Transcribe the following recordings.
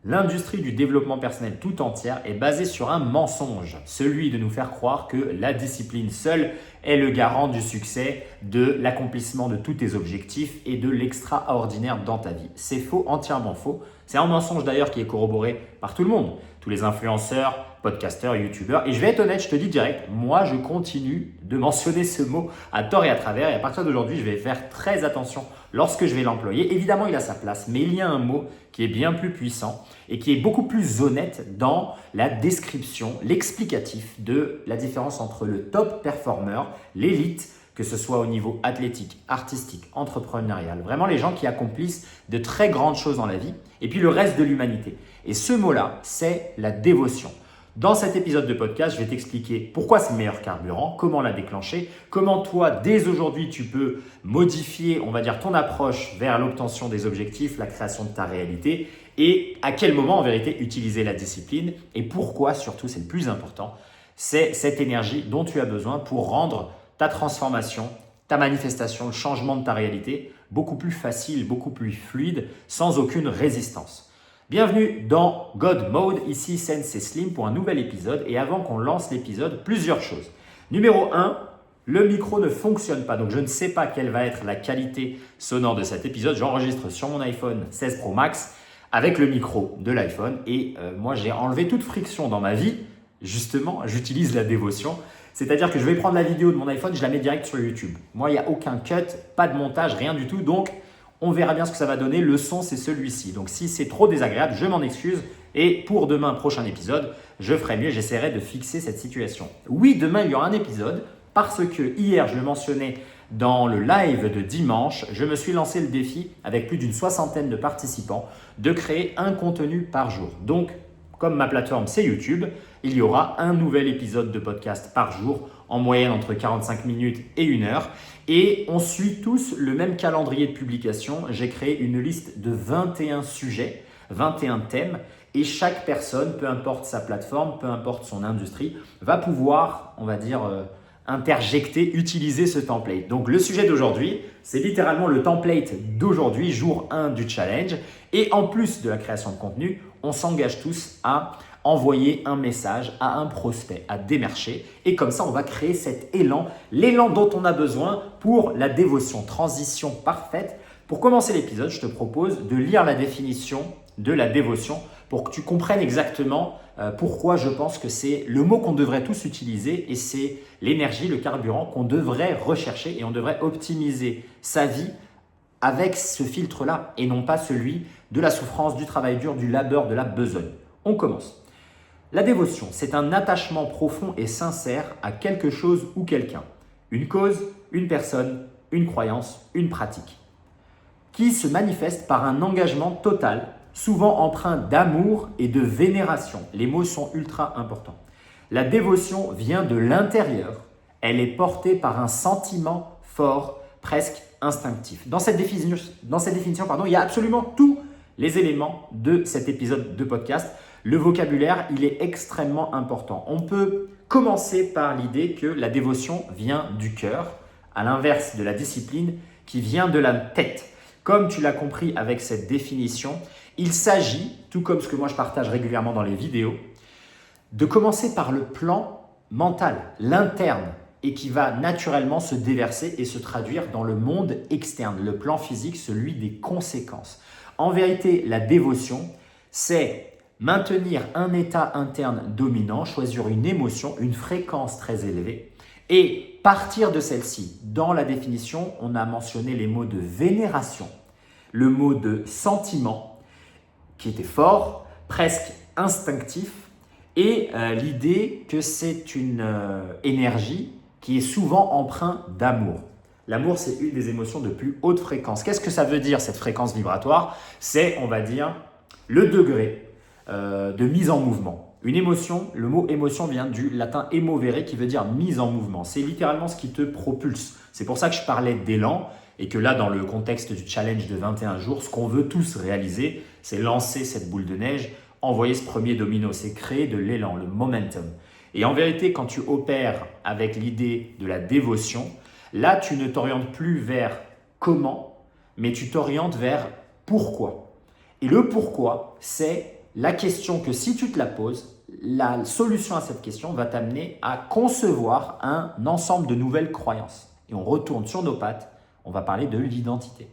L'industrie du développement personnel tout entière est basée sur un mensonge, celui de nous faire croire que la discipline seule est le garant du succès, de l'accomplissement de tous tes objectifs et de l'extraordinaire dans ta vie. C'est faux, entièrement faux. C'est un mensonge d'ailleurs qui est corroboré par tout le monde, tous les influenceurs, podcasteurs, youtubeurs. Et je vais être honnête, je te dis direct, moi je continue de mentionner ce mot à tort et à travers. Et à partir d'aujourd'hui, je vais faire très attention lorsque je vais l'employer. Évidemment, il a sa place, mais il y a un mot qui est bien plus puissant et qui est beaucoup plus honnête dans la description, l'explicatif de la différence entre le top performer, l'élite, que ce soit au niveau athlétique, artistique, entrepreneurial, vraiment les gens qui accomplissent de très grandes choses dans la vie, et puis le reste de l'humanité. Et ce mot-là, c'est la dévotion. Dans cet épisode de podcast, je vais t'expliquer pourquoi c'est le meilleur carburant, comment la déclencher, comment toi, dès aujourd'hui, tu peux modifier, on va dire, ton approche vers l'obtention des objectifs, la création de ta réalité, et à quel moment, en vérité, utiliser la discipline, et pourquoi, surtout, c'est le plus important, c'est cette énergie dont tu as besoin pour rendre ta transformation, ta manifestation, le changement de ta réalité beaucoup plus facile, beaucoup plus fluide, sans aucune résistance. Bienvenue dans God Mode, ici Sensei Slim pour un nouvel épisode. Et avant qu'on lance l'épisode, plusieurs choses. Numéro 1, le micro ne fonctionne pas, donc je ne sais pas quelle va être la qualité sonore de cet épisode. J'enregistre sur mon iPhone 16 Pro Max avec le micro de l'iPhone et moi j'ai enlevé toute friction dans ma vie. Justement, j'utilise la dévotion. C'est-à-dire que je vais prendre la vidéo de mon iPhone, je la mets direct sur YouTube. Moi, il n'y a aucun cut, pas de montage, rien du tout. Donc, on verra bien ce que ça va donner. Le son, c'est celui-ci. Donc, si c'est trop désagréable, je m'en excuse. Et pour demain, prochain épisode, je ferai mieux. J'essaierai de fixer cette situation. Oui, demain, il y aura un épisode parce que hier, je le mentionnais dans le live de dimanche, je me suis lancé le défi avec plus d'une 60aine de participants de créer un contenu par jour. Donc, comme ma plateforme, c'est YouTube, il y aura un nouvel épisode de podcast par jour, en moyenne entre 45 minutes et 1 heure. Et on suit tous le même calendrier de publication. J'ai créé une liste de 21 sujets, 21 thèmes. Et chaque personne, peu importe sa plateforme, peu importe son industrie, va pouvoir, on va dire, interjecter, utiliser ce template. Donc le sujet d'aujourd'hui, c'est littéralement le template d'aujourd'hui, jour 1 du challenge. Et en plus de la création de contenu, on s'engage tous à envoyer un message à un prospect, à démarcher. Et comme ça, on va créer cet élan, l'élan dont on a besoin pour la dévotion. Transition parfaite. Pour commencer l'épisode, je te propose de lire la définition de la dévotion pour que tu comprennes exactement pourquoi je pense que c'est le mot qu'on devrait tous utiliser et c'est l'énergie, le carburant qu'on devrait rechercher et on devrait optimiser sa vie avec ce filtre-là et non pas celui de la souffrance, du travail dur, du labeur, de la besogne. On commence. La dévotion, c'est un attachement profond et sincère à quelque chose ou quelqu'un. Une cause, une personne, une croyance, une pratique. Qui se manifeste par un engagement total, souvent empreint d'amour et de vénération. Les mots sont ultra importants. La dévotion vient de l'intérieur. Elle est portée par un sentiment fort, presque instinctif. Dans cette définition, il y a absolument tous les éléments de cet épisode de podcast. Le vocabulaire, il est extrêmement important. On peut commencer par l'idée que la dévotion vient du cœur, à l'inverse de la discipline qui vient de la tête. Comme tu l'as compris avec cette définition, il s'agit, tout comme ce que moi je partage régulièrement dans les vidéos, de commencer par le plan mental, l'interne, et qui va naturellement se déverser et se traduire dans le monde externe, le plan physique, celui des conséquences. En vérité, la dévotion, c'est maintenir un état interne dominant, choisir une émotion, une fréquence très élevée et partir de celle-ci. Dans la définition, on a mentionné les mots de vénération, le mot de sentiment qui était fort, presque instinctif et l'idée que c'est une énergie qui est souvent empreinte d'amour. L'amour, c'est une des émotions de plus haute fréquence. Qu'est-ce que ça veut dire cette fréquence vibratoire? C'est, on va dire, le degré de mise en mouvement. Une émotion, le mot émotion vient du latin emovere qui veut dire mise en mouvement. C'est littéralement ce qui te propulse. C'est pour ça que je parlais d'élan et que là, dans le contexte du challenge de 21 jours, ce qu'on veut tous réaliser, c'est lancer cette boule de neige, envoyer ce premier domino, c'est créer de l'élan, le momentum. Et en vérité, quand tu opères avec l'idée de la dévotion, là, tu ne t'orientes plus vers comment, mais tu t'orientes vers pourquoi. Et le pourquoi, c'est la question que si tu te la poses, la solution à cette question va t'amener à concevoir un ensemble de nouvelles croyances. Et on retourne sur nos pattes, on va parler de l'identité.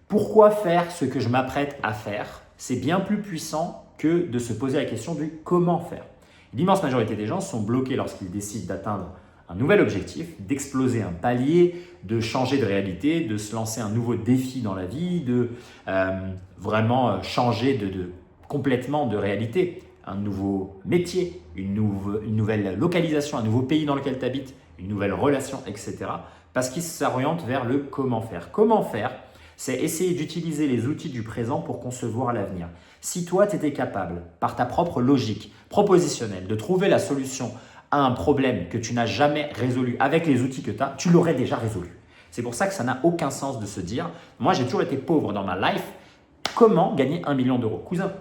Pourquoi faire ce que je m'apprête à faire? C'est bien plus puissant que de se poser la question du comment faire. L'immense majorité des gens sont bloqués lorsqu'ils décident d'atteindre un nouvel objectif, d'exploser un palier, de changer de réalité, de se lancer un nouveau défi dans la vie, de vraiment changer complètement de réalité, un nouveau métier, une nouvelle localisation, un nouveau pays dans lequel tu habites, une nouvelle relation, etc. Parce qu'ils s'orientent vers le comment faire. Comment faire, c'est essayer d'utiliser les outils du présent pour concevoir l'avenir. Si toi, tu étais capable, par ta propre logique propositionnelle, de trouver la solution à un problème que tu n'as jamais résolu avec les outils que tu as, tu l'aurais déjà résolu. C'est pour ça que ça n'a aucun sens de se dire « Moi, j'ai toujours été pauvre dans ma life, comment gagner 1 million d'euros ?» Cousin,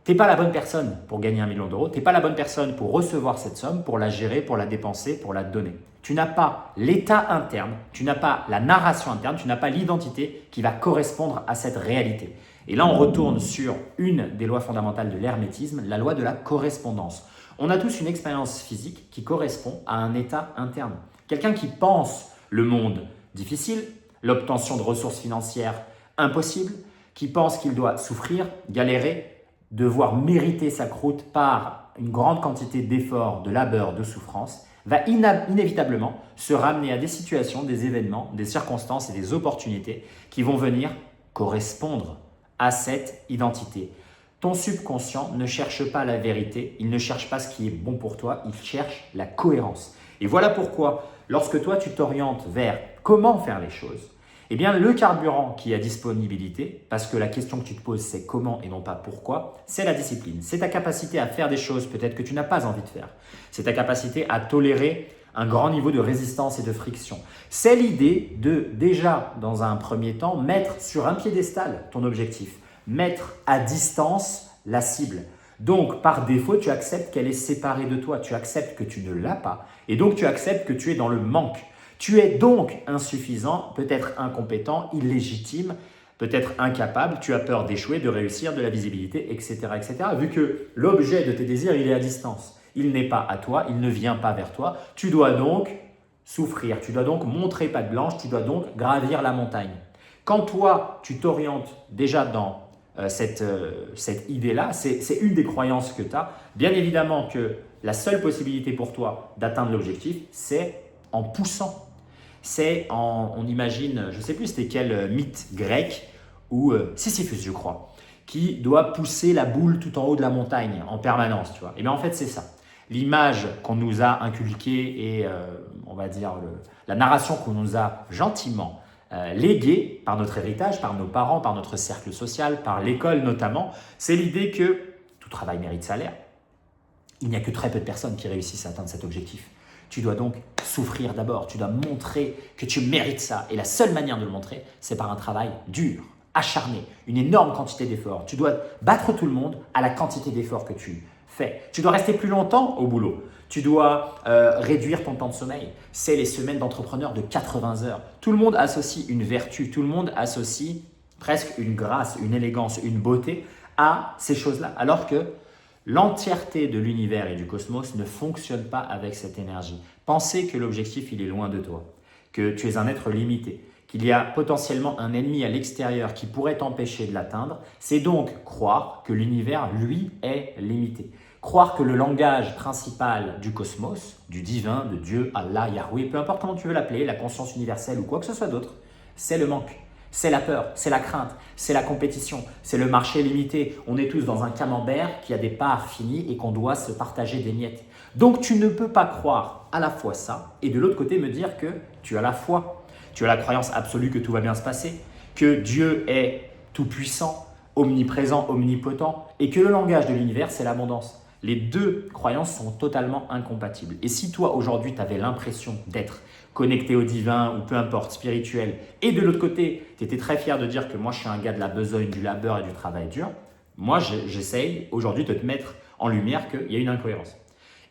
tu n'es pas la bonne personne pour gagner 1 million d'euros, tu n'es pas la bonne personne pour recevoir cette somme, pour la gérer, pour la dépenser, pour la donner. Tu n'as pas l'état interne, tu n'as pas la narration interne, tu n'as pas l'identité qui va correspondre à cette réalité. Et là, on retourne sur une des lois fondamentales de l'hermétisme, la loi de la correspondance. On a tous une expérience physique qui correspond à un état interne. Quelqu'un qui pense le monde difficile, l'obtention de ressources financières impossible, qui pense qu'il doit souffrir, galérer, devoir mériter sa croûte par une grande quantité d'efforts, de labeur, de souffrance, va inévitablement se ramener à des situations, des événements, des circonstances et des opportunités qui vont venir correspondre à cette identité. Ton subconscient ne cherche pas la vérité, il ne cherche pas ce qui est bon pour toi, il cherche la cohérence. Et voilà pourquoi, lorsque toi tu t'orientes vers comment faire les choses, eh bien le carburant qui est à disponibilité, parce que la question que tu te poses c'est comment et non pas pourquoi, c'est la discipline. C'est ta capacité à faire des choses peut-être que tu n'as pas envie de faire. C'est ta capacité à tolérer un grand niveau de résistance et de friction. C'est l'idée de déjà, dans un premier temps, mettre sur un piédestal ton objectif, mettre à distance la cible. Donc, par défaut, tu acceptes qu'elle est séparée de toi, tu acceptes que tu ne l'as pas et donc tu acceptes que tu es dans le manque. Tu es donc insuffisant, peut-être incompétent, illégitime, peut-être incapable, tu as peur d'échouer, de réussir, de la visibilité, etc., etc. Vu que l'objet de tes désirs, il est à distance. Il n'est pas à toi, il ne vient pas vers toi. Tu dois donc souffrir, tu dois donc montrer patte blanche, tu dois donc gravir la montagne. Quand toi, tu t'orientes déjà dans cette idée-là, c'est une des croyances que tu as. Bien évidemment que la seule possibilité pour toi d'atteindre l'objectif, c'est en poussant. On imagine, je ne sais plus c'était quel mythe grec, ou Sisyphus je crois, qui doit pousser la boule tout en haut de la montagne en permanence. Tu vois. Et bien en fait c'est ça. L'image qu'on nous a inculquée et on va dire la narration qu'on nous a gentiment léguée par notre héritage, par nos parents, par notre cercle social, par l'école notamment, c'est l'idée que tout travail mérite salaire. Il n'y a que très peu de personnes qui réussissent à atteindre cet objectif. Tu dois donc souffrir d'abord, tu dois montrer que tu mérites ça. Et la seule manière de le montrer, c'est par un travail dur, acharné, une énorme quantité d'efforts. Tu dois battre tout le monde à la quantité d'efforts que tu fais. Tu dois rester plus longtemps au boulot. Tu dois réduire ton temps de sommeil. C'est les semaines d'entrepreneur de 80 heures. Tout le monde associe une vertu, tout le monde associe presque une grâce, une élégance, une beauté à ces choses-là. Alors que l'entièreté de l'univers et du cosmos ne fonctionne pas avec cette énergie. Pensez que l'objectif, il est loin de toi, que tu es un être limité, qu'il y a potentiellement un ennemi à l'extérieur qui pourrait t'empêcher de l'atteindre, c'est donc croire que l'univers, lui, est limité. Croire que le langage principal du cosmos, du divin, de Dieu, Allah, Yahweh, peu importe comment tu veux l'appeler, la conscience universelle ou quoi que ce soit d'autre, c'est le manque. C'est la peur, c'est la crainte, c'est la compétition, c'est le marché limité. On est tous dans un camembert qui a des parts finies et qu'on doit se partager des miettes. Donc tu ne peux pas croire à la fois ça et de l'autre côté me dire que tu as la foi, tu as la croyance absolue que tout va bien se passer, que Dieu est tout-puissant, omniprésent, omnipotent et que le langage de l'univers c'est l'abondance. Les deux croyances sont totalement incompatibles. Et si toi aujourd'hui tu avais l'impression d'être connecté au divin ou peu importe, spirituel, et de l'autre côté, tu étais très fier de dire que moi je suis un gars de la besogne, du labeur et du travail dur, moi j'essaye aujourd'hui de te mettre en lumière qu'il y a une incohérence.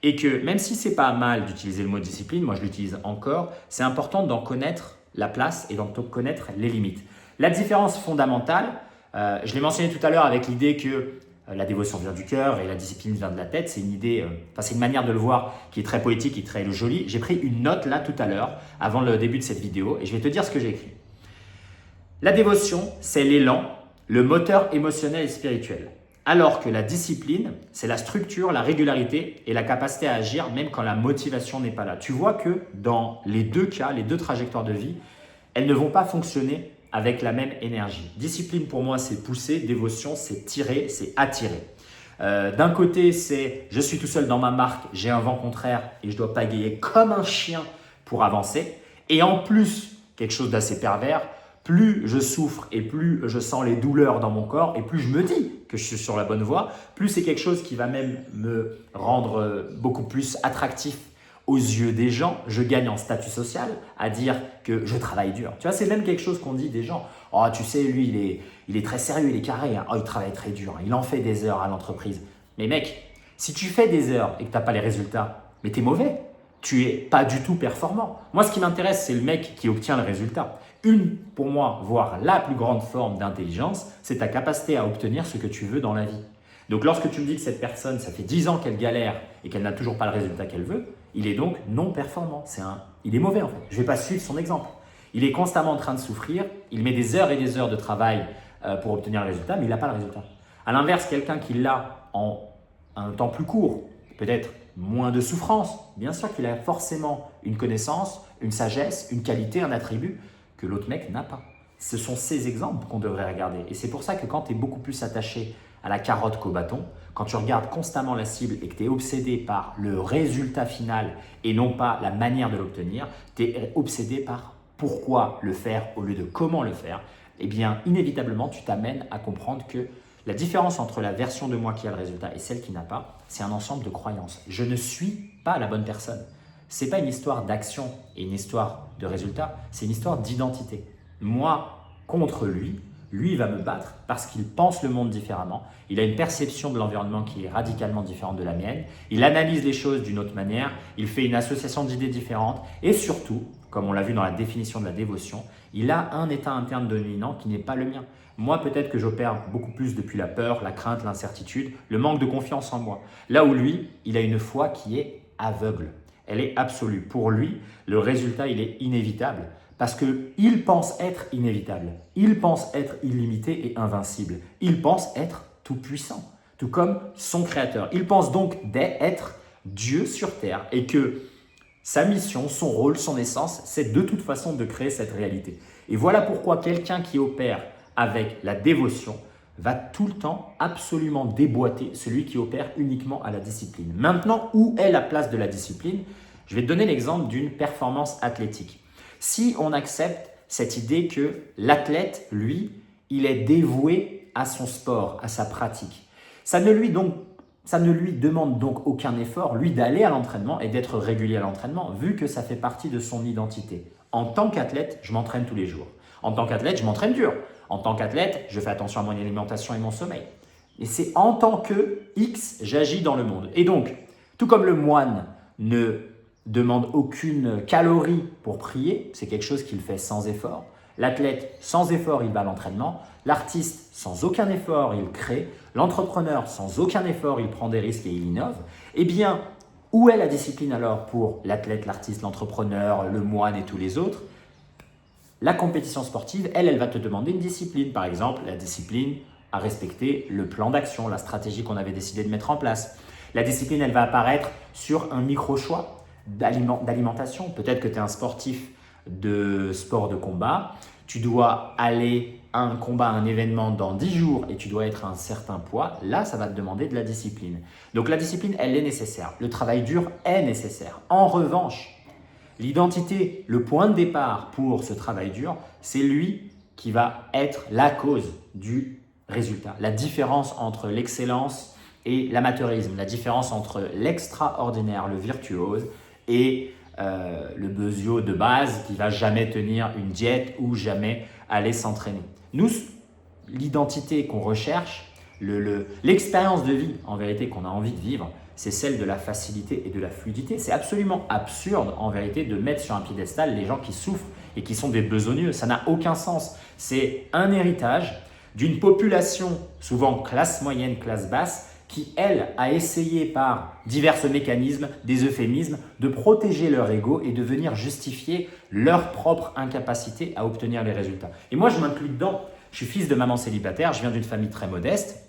Et que même si c'est pas mal d'utiliser le mot discipline, moi je l'utilise encore, c'est important d'en connaître la place et d'en connaître les limites. La différence fondamentale, je l'ai mentionné tout à l'heure avec l'idée que la dévotion vient du cœur et la discipline vient de la tête. C'est une idée, c'est une manière de le voir qui est très poétique, qui est très jolie. J'ai pris une note là tout à l'heure, avant le début de cette vidéo, et je vais te dire ce que j'ai écrit. La dévotion, c'est l'élan, le moteur émotionnel et spirituel. Alors que la discipline, c'est la structure, la régularité et la capacité à agir même quand la motivation n'est pas là. Tu vois que dans les deux cas, les deux trajectoires de vie, elles ne vont pas fonctionner avec la même énergie. Discipline pour moi, c'est pousser, dévotion, c'est tirer, c'est attirer. D'un côté, c'est je suis tout seul dans ma marque, j'ai un vent contraire et je dois pagayer comme un chien pour avancer. Et en plus, quelque chose d'assez pervers, plus je souffre et plus je sens les douleurs dans mon corps et plus je me dis que je suis sur la bonne voie, plus c'est quelque chose qui va même me rendre beaucoup plus attractif aux yeux des gens. Je gagne en statut social à dire que je travaille dur. Tu vois, c'est même quelque chose qu'on dit des gens. Oh, tu sais, lui, il est très sérieux, il est carré. Hein. Oh, il travaille très dur. Hein. Il en fait des heures à l'entreprise. Mais mec, si tu fais des heures et que tu n'as pas les résultats, mais tu es mauvais. Tu n'es pas du tout performant. Moi, ce qui m'intéresse, c'est le mec qui obtient le résultat. Pour moi, voire la plus grande forme d'intelligence, c'est ta capacité à obtenir ce que tu veux dans la vie. Donc, lorsque tu me dis que cette personne, ça fait 10 ans qu'elle galère et qu'elle n'a toujours pas le résultat qu'elle veut, il est donc non performant. Il est mauvais en fait. Je ne vais pas suivre son exemple. Il est constamment en train de souffrir, il met des heures et des heures de travail pour obtenir le résultat, mais il n'a pas le résultat. À l'inverse, quelqu'un qui l'a en un temps plus court, peut-être moins de souffrance, bien sûr qu'il a forcément une connaissance, une sagesse, une qualité, un attribut que l'autre mec n'a pas. Ce sont ces exemples qu'on devrait regarder. Et c'est pour ça que quand tu es beaucoup plus attaché à la carotte qu'au bâton, quand tu regardes constamment la cible et que tu es obsédé par le résultat final et non pas la manière de l'obtenir, tu es obsédé par pourquoi le faire au lieu de comment le faire, eh bien inévitablement tu t'amènes à comprendre que la différence entre la version de moi qui a le résultat et celle qui n'a pas, c'est un ensemble de croyances. Je ne suis pas la bonne personne. Ce n'est pas une histoire d'action et une histoire de résultat, c'est une histoire d'identité. Moi, contre lui, lui va me battre parce qu'il pense le monde différemment. Il a une perception de l'environnement qui est radicalement différente de la mienne. Il analyse les choses d'une autre manière. Il fait une association d'idées différentes. Et surtout, comme on l'a vu dans la définition de la dévotion, il a un état interne dominant qui n'est pas le mien. Moi, peut-être que j'opère beaucoup plus depuis la peur, la crainte, l'incertitude, le manque de confiance en moi. Là où lui, il a une foi qui est aveugle. Elle est absolue. Pour lui, le résultat, il est inévitable. Parce qu'il pense être inévitable, il pense être illimité et invincible, il pense être tout-puissant, tout comme son créateur. Il pense donc être Dieu sur terre et que sa mission, son rôle, son essence, c'est de toute façon de créer cette réalité. Et voilà pourquoi quelqu'un qui opère avec la dévotion va tout le temps absolument déboîter celui qui opère uniquement à la discipline. Maintenant, où est la place de la discipline? Je vais te donner l'exemple d'une performance athlétique. Si on accepte cette idée que l'athlète, lui, il est dévoué à son sport, à sa pratique, ça ne lui demande donc aucun effort, lui, d'aller à l'entraînement et d'être régulier à l'entraînement, vu que ça fait partie de son identité. En tant qu'athlète, je m'entraîne tous les jours. En tant qu'athlète, je m'entraîne dur. En tant qu'athlète, je fais attention à mon alimentation et mon sommeil. Et c'est en tant que X, j'agis dans le monde. Et donc, tout comme le moine ne demande aucune calorie pour prier, c'est quelque chose qu'il fait sans effort. L'athlète, sans effort, il va à l'entraînement. L'artiste, sans aucun effort, il crée. L'entrepreneur, sans aucun effort, il prend des risques et il innove. Eh bien, où est la discipline alors pour l'athlète, l'artiste, l'entrepreneur, le moine et tous les autres? La compétition sportive, elle va te demander une discipline. Par exemple, la discipline à respecter le plan d'action, la stratégie qu'on avait décidé de mettre en place. La discipline, elle va apparaître sur un micro-choix d'alimentation. Peut-être que tu es un sportif de sport de combat, tu dois aller à un combat, à un événement dans 10 jours et tu dois être à un certain poids. Là, ça va te demander de la discipline. Donc la discipline, elle est nécessaire. Le travail dur est nécessaire. En revanche, l'identité, le point de départ pour ce travail dur, c'est lui qui va être la cause du résultat. La différence entre l'excellence et l'amateurisme, la différence entre l'extraordinaire, le virtuose et le besio de base qui ne va jamais tenir une diète ou jamais aller s'entraîner. Nous, l'identité qu'on recherche, l'expérience de vie en vérité qu'on a envie de vivre, c'est celle de la facilité et de la fluidité. C'est absolument absurde en vérité de mettre sur un piédestal les gens qui souffrent et qui sont des besogneux. Ça n'a aucun sens. C'est un héritage d'une population, souvent classe moyenne, classe basse, qui, elle, a essayé par divers mécanismes, des euphémismes, de protéger leur ego et de venir justifier leur propre incapacité à obtenir les résultats. Et moi, je m'inclus dedans. Je suis fils de maman célibataire, je viens d'une famille très modeste,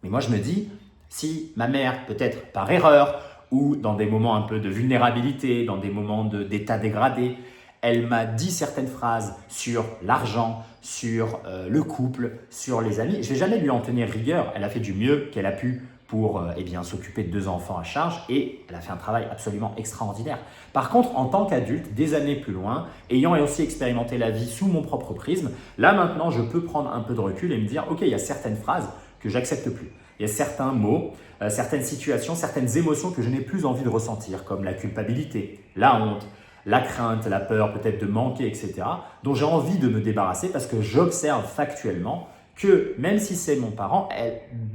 mais moi, je me dis, si ma mère, peut-être par erreur, ou dans des moments un peu de vulnérabilité, dans des moments d'état dégradé, elle m'a dit certaines phrases sur l'argent, sur le couple, sur les amis. Je ne vais jamais lui en tenir rigueur. Elle a fait du mieux qu'elle a pu pour s'occuper de 2 enfants à charge et elle a fait un travail absolument extraordinaire. Par contre, en tant qu'adulte, des années plus loin, ayant aussi expérimenté la vie sous mon propre prisme, là maintenant, je peux prendre un peu de recul et me dire « Ok, il y a certaines phrases que j'accepte plus. Il y a certains mots, certaines situations, certaines émotions que je n'ai plus envie de ressentir, comme la culpabilité, la honte, la crainte, la peur peut-être de manquer, etc., dont j'ai envie de me débarrasser parce que j'observe factuellement que même si c'est mon parent,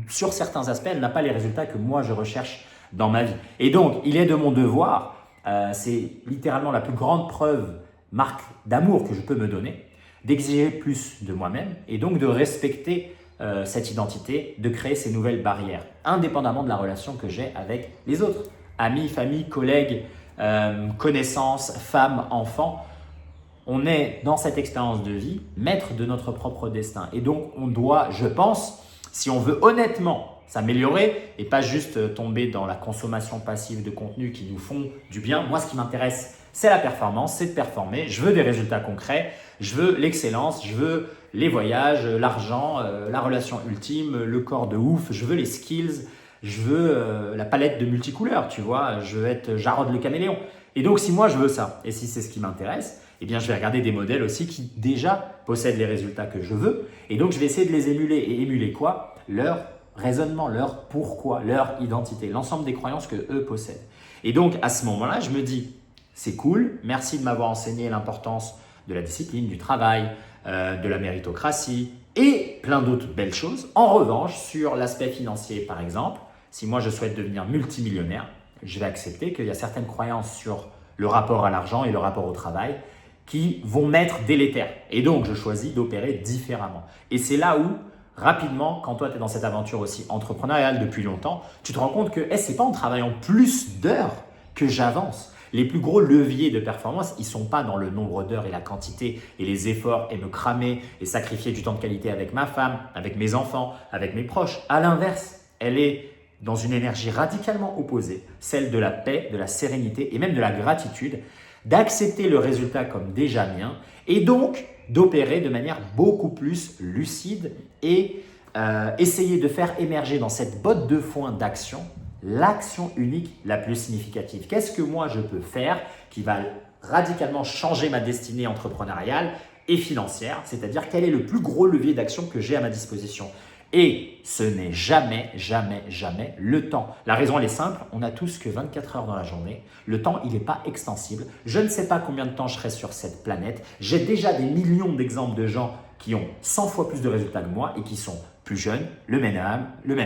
sur certains aspects, elle n'a pas les résultats que moi je recherche dans ma vie. Et donc, il est de mon devoir, c'est littéralement la plus grande preuve, marque d'amour que je peux me donner, d'exiger plus de moi-même et donc de respecter cette identité, de créer ces nouvelles barrières, indépendamment de la relation que j'ai avec les autres, amis, famille, collègues, connaissances, femmes, enfants. On est dans cette expérience de vie maître de notre propre destin. Et donc, on doit, je pense, si on veut honnêtement s'améliorer et pas juste tomber dans la consommation passive de contenus qui nous font du bien. Moi, ce qui m'intéresse, c'est la performance, c'est de performer. Je veux des résultats concrets, je veux l'excellence, je veux les voyages, l'argent, la relation ultime, le corps de ouf, je veux les skills, je veux la palette de multicouleurs, tu vois, je veux être Jarod le caméléon. Et donc, si moi je veux ça, et si c'est ce qui m'intéresse, eh bien, je vais regarder des modèles aussi qui déjà possèdent les résultats que je veux. Et donc, je vais essayer de les émuler. Et émuler quoi? Leur raisonnement, leur pourquoi, leur identité, l'ensemble des croyances que eux possèdent. Et donc, à ce moment-là, je me dis, c'est cool, merci de m'avoir enseigné l'importance de la discipline, du travail, de la méritocratie et plein d'autres belles choses. En revanche, sur l'aspect financier, par exemple, si moi je souhaite devenir multimillionnaire, je vais accepter qu'il y a certaines croyances sur le rapport à l'argent et le rapport au travail qui vont m'être délétères. Et donc, je choisis d'opérer différemment. Et c'est là où, rapidement, quand toi, tu es dans cette aventure aussi entrepreneuriale depuis longtemps, tu te rends compte que ce n'est pas en travaillant plus d'heures que j'avance. Les plus gros leviers de performance, ils ne sont pas dans le nombre d'heures et la quantité et les efforts et me cramer et sacrifier du temps de qualité avec ma femme, avec mes enfants, avec mes proches. À l'inverse, elle est dans une énergie radicalement opposée, celle de la paix, de la sérénité et même de la gratitude, d'accepter le résultat comme déjà mien et donc d'opérer de manière beaucoup plus lucide et essayer de faire émerger dans cette botte de foin d'action l'action unique la plus significative. Qu'est-ce que moi je peux faire qui va radicalement changer ma destinée entrepreneuriale et financière, c'est-à-dire quel est le plus gros levier d'action que j'ai à ma disposition. Et ce n'est jamais, jamais, jamais le temps. La raison, elle est simple, on n'a tous que 24 heures dans la journée. Le temps, il n'est pas extensible. Je ne sais pas combien de temps je serai sur cette planète. J'ai déjà des millions d'exemples de gens qui ont 100 fois plus de résultats que moi et qui sont plus jeunes, le même